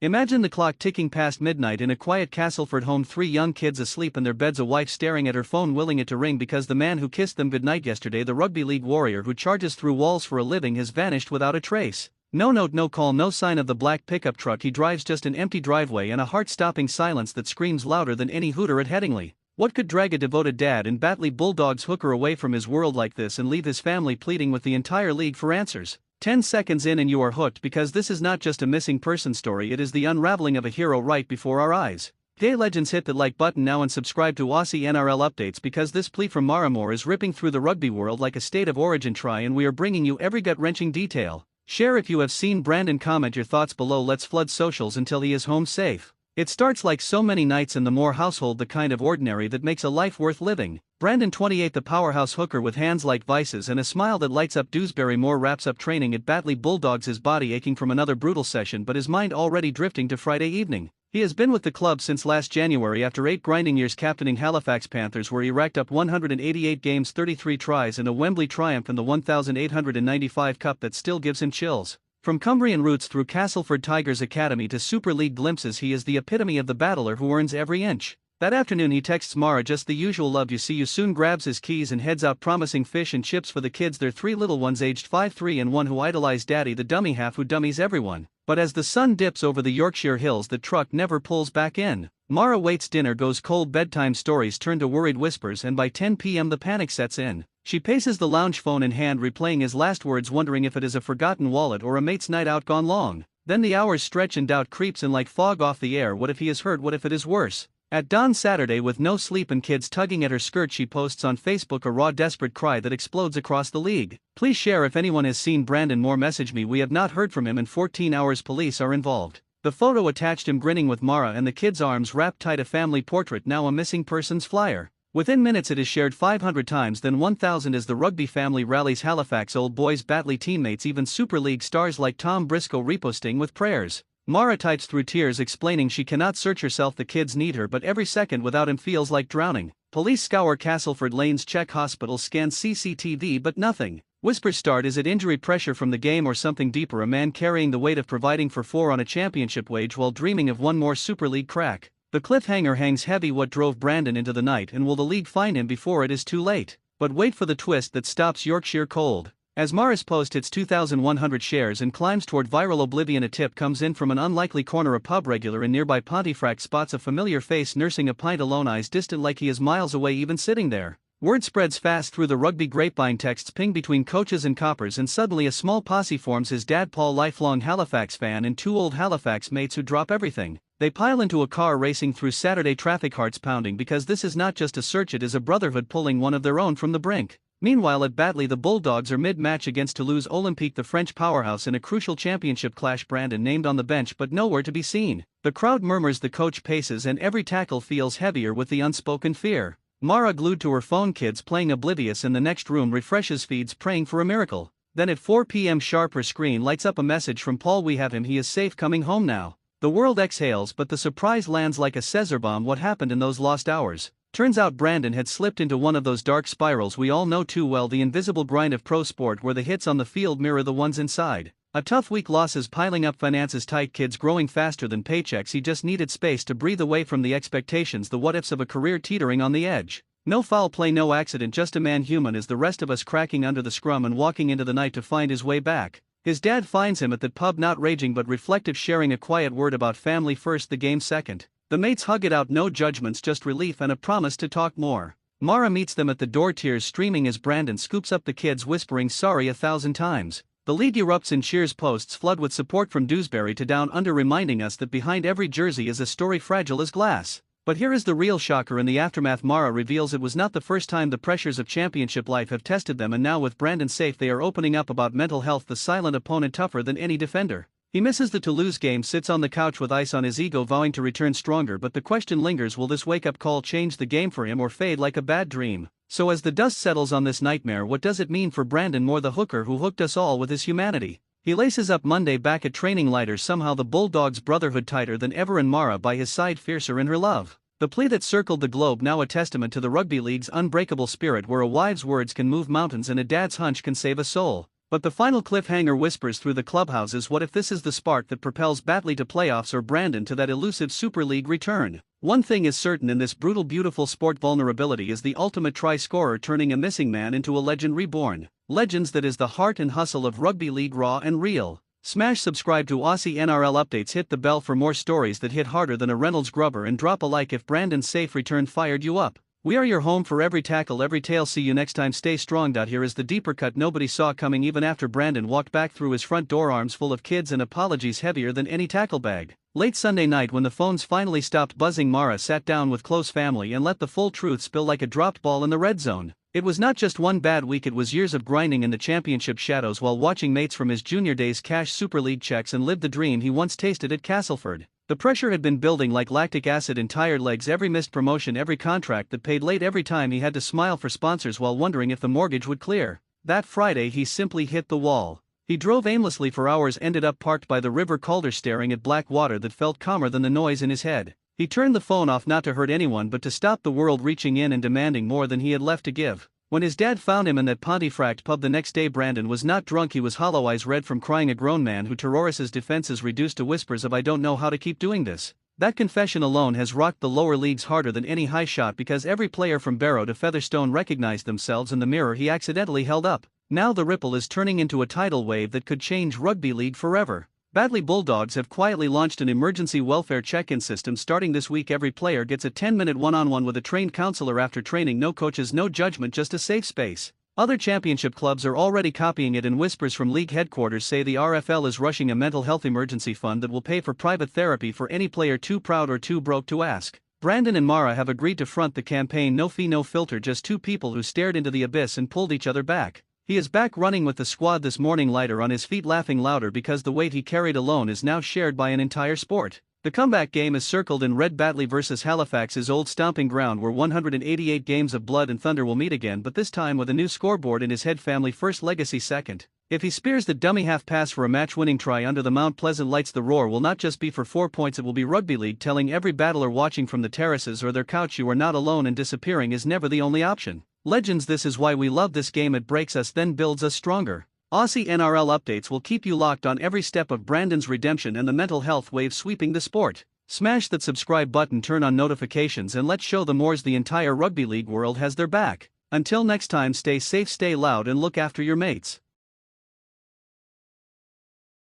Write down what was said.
Imagine the clock ticking past midnight in a quiet Castleford home, 3 young kids asleep in their beds, a wife staring at her phone willing it to ring because the man who kissed them goodnight yesterday, the rugby league warrior who charges through walls for a living, has vanished without a trace. No note, no call, no sign of the black pickup truck he drives, just an empty driveway and a heart-stopping silence that screams louder than any hooter at Headingley. What could drag a devoted dad and Batley Bulldogs hooker away from his world like this and leave his family pleading with the entire league for answers? 10 seconds in and you are hooked, because this is not just a missing person story, it is the unraveling of a hero right before our eyes. Day legends, hit that like button now and subscribe to Aussie NRL updates, because this plea from Maramore is ripping through the rugby world like a state of origin try, and we are bringing you every gut-wrenching detail. Share if you have seen Brandon, comment your thoughts below, let's flood socials until he is home safe. It starts like so many nights in the Moore household, the kind of ordinary that makes a life worth living. Brandon, 28, the powerhouse hooker with hands like vices and a smile that lights up Dewsbury Moore, wraps up training at Batley Bulldogs, his body aching from another brutal session but his mind already drifting to Friday evening. He has been with the club since last January after 8 grinding years captaining Halifax Panthers, where he racked up 188 games, 33 tries and a Wembley triumph in the 1895 Cup that still gives him chills. From Cumbrian roots through Castleford Tigers Academy to Super League glimpses, he is the epitome of the battler who earns every inch. That afternoon he texts Mara just the usual "love you, see you soon," grabs his keys and heads out, promising fish and chips for the kids, their 3 little ones aged 5, 3 and 1, who idolize daddy, the dummy half who dummies everyone. But as the sun dips over the Yorkshire hills, the truck never pulls back in. Mara waits, dinner goes cold, bedtime stories turn to worried whispers, and by 10 p.m. the panic sets in. She paces the lounge, phone in hand, replaying his last words, wondering if it is a forgotten wallet or a mate's night out gone long. Then the hours stretch and doubt creeps in like fog off the air. What if he is hurt? What if it is worse? At dawn Saturday, with no sleep and kids tugging at her skirt, she posts on Facebook a raw, desperate cry that explodes across the league. Please share if anyone has seen Brandon Moore. Message me. We have not heard from him in 14 hours. Police are involved. The photo attached him grinning with Mara and the kids' arms wrapped tight, a family portrait, now a missing persons flyer. Within minutes it is shared 500 times, then 1,000 as the rugby family rallies. Halifax Old Boys, Batley teammates, even Super League stars like Tom Briscoe reposting with prayers. Mara types through tears, explaining she cannot search herself, the kids need her, but every second without him feels like drowning. Police scour Castleford lanes, check hospitals, scan CCTV, but nothing. Whispers start. Is it injury, pressure from the game, or something deeper? A man carrying the weight of providing for 4 on a championship wage while dreaming of one more Super League crack. The cliffhanger hangs heavy. What drove Brandon into the night, and will the league find him before it is too late? But wait for the twist that stops Yorkshire cold. As Mara's post hits 2,100 shares and climbs toward viral oblivion, a tip comes in from an unlikely corner. A pub regular in nearby Pontefract spots a familiar face nursing a pint alone, eyes distant like he is miles away even sitting there. Word spreads fast through the rugby grapevine, texts ping between coaches and coppers, and suddenly a small posse forms. His dad Paul, lifelong Halifax fan, and 2 old Halifax mates who drop everything. They pile into a car racing through Saturday traffic, hearts pounding, because this is not just a search, it is a brotherhood pulling one of their own from the brink. Meanwhile at Batley, the Bulldogs are mid-match against Toulouse Olympique, the French powerhouse, in a crucial championship clash. Brandon named on the bench but nowhere to be seen. The crowd murmurs, the coach paces, and every tackle feels heavier with the unspoken fear. Mara, glued to her phone, kids playing oblivious in the next room, refreshes feeds praying for a miracle. Then at 4 p.m. sharp her screen lights up a message from Paul: "We have him, he is safe, coming home now." The world exhales, but the surprise lands like a Caesar bomb. What happened in those lost hours? Turns out Brandon had slipped into one of those dark spirals we all know too well, the invisible grind of pro sport, where the hits on the field mirror the ones inside. A tough week, losses piling up, finances tight, kids growing faster than paychecks. He just needed space to breathe away from the expectations, the what-ifs of a career teetering on the edge. No foul play, no accident, just a man human as the rest of us, cracking under the scrum and walking into the night to find his way back. His dad finds him at that pub, not raging but reflective, sharing a quiet word about family first, the game second. The mates hug it out, no judgments, just relief and a promise to talk more. Mara meets them at the door, tears streaming as Brandon scoops up the kids, whispering sorry 1,000 times. The league erupts in cheers, posts flood with support from Dewsbury to Down Under, reminding us that behind every jersey is a story fragile as glass. But here is the real shocker in the aftermath. Mara reveals it was not the first time the pressures of championship life have tested them, and now with Brandon safe they are opening up about mental health, the silent opponent tougher than any defender. He misses the Toulouse game, sits on the couch with ice on his ego, vowing to return stronger, but the question lingers, will this wake-up call change the game for him or fade like a bad dream? So as the dust settles on this nightmare, what does it mean for Brandon Moore, the hooker who hooked us all with his humanity? He laces up Monday, back at training lighter, somehow the Bulldogs' brotherhood tighter than ever, and Mara by his side, fiercer in her love. The plea that circled the globe, now a testament to the rugby league's unbreakable spirit, where a wife's words can move mountains and a dad's hunch can save a soul. But the final cliffhanger whispers through the clubhouses: what if this is the spark that propels Batley to playoffs or Brandon to that elusive Super League return? One thing is certain in this brutal beautiful sport: vulnerability is the ultimate try-scorer, turning a missing man into a legend reborn. Legends, that is the heart and hustle of rugby league, raw and real. Smash subscribe to Aussie NRL updates, hit the bell for more stories that hit harder than a Reynolds grubber, and drop a like if Brandon's safe return fired you up. We are your home for every tackle, every tale. See you next time. Stay strong. Here is the deeper cut nobody saw coming even after Brandon walked back through his front door, arms full of kids and apologies heavier than any tackle bag. Late Sunday night, when the phones finally stopped buzzing, Mara sat down with close family and let the full truth spill like a dropped ball in the red zone. It was not just one bad week, it was years of grinding in the championship shadows while watching mates from his junior days cash Super League checks and live the dream he once tasted at Castleford. The pressure had been building like lactic acid in tired legs. Every missed promotion, every contract that paid late, every time he had to smile for sponsors while wondering if the mortgage would clear. That Friday he simply hit the wall. He drove aimlessly for hours, ended up parked by the river Calder staring at black water that felt calmer than the noise in his head. He turned the phone off, not to hurt anyone but to stop the world reaching in and demanding more than he had left to give. When his dad found him in that Pontefract pub the next day, Brandon was not drunk, he was hollow, eyes red from crying, a grown man who Terroris's defenses reduced to whispers of "I don't know how to keep doing this." That confession alone has rocked the lower leagues harder than any high shot, because every player from Barrow to Featherstone recognized themselves in the mirror he accidentally held up. Now the ripple is turning into a tidal wave that could change rugby league forever. Batley Bulldogs have quietly launched an emergency welfare check-in system. Starting this week, every player gets a 10-minute one-on-one with a trained counselor after training. No coaches, no judgment, just a safe space. Other championship clubs are already copying it, and whispers from league headquarters say the RFL is rushing a mental health emergency fund that will pay for private therapy for any player too proud or too broke to ask. Brandon and Mara have agreed to front the campaign. No fee, no filter, just two people who stared into the abyss and pulled each other back. He is back running with the squad this morning, lighter on his feet, laughing louder because the weight he carried alone is now shared by an entire sport. The comeback game is circled in red. Batley versus Halifax, his old stomping ground where 188 games of blood and thunder will meet again, but this time with a new scoreboard in his head: family first, legacy second. If he spears the dummy half pass for a match-winning try under the Mount Pleasant lights, the roar will not just be for 4 points, it will be rugby league, telling every battler watching from the terraces or their couch you are not alone, and disappearing is never the only option. Legends, this is why we love this game. It breaks us, then builds us stronger. Aussie NRL updates will keep you locked on every step of Brandon's redemption and the mental health wave sweeping the sport. Smash that subscribe button, turn on notifications, and let's show the Moors the entire rugby league world has their back. Until next time, stay safe, stay loud, and look after your mates.